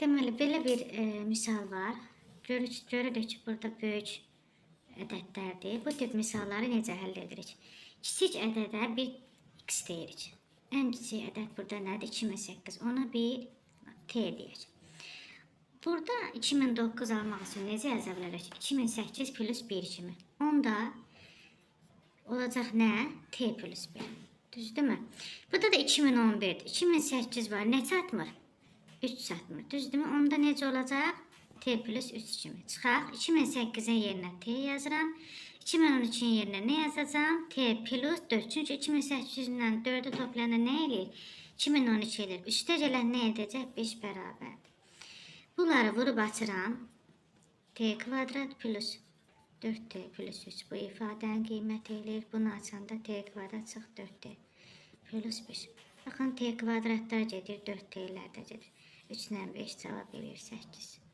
Deməli, belə bir misal var. Görürük ki, burada böyük ədədlərdir. Bu tip misalları necə həll edirik? Kiçik ədədə bir x deyirik. Ən kiçik ədəd burada nədir? 2008. Ona bir t deyək. Burada 2009 almaq üçün necə yaza bilərik? 2008 plus 1 kimi. Onda olacaq nə? T plus 1. Düzdürmü? Burada da 2011'dir. 2008 var. Nə çatmır? 3 çatmır. Düzdürmü? Onda necə olacaq? T plus 3 kimi. Çıxaq. 2008'in yerinə T yazıram. 2013'in yerinə nə yazacağım? T plus 4. Çünki 2008 ilə 4'ü toplayanda nə eləyir? 2013 eləyir. Üstə gələn nə edəcək? 5 bərabərdir. Bunları vurub açıram. T kvadrat plus 4T plus 3 bu ifadənin qiymət eləyir. Bunu açanda T kvadrat çıx 4T plus 5. Baxın T kvadratlar gedir, 4T'lər də gedir. 3 ilə 5 cavab verir 8.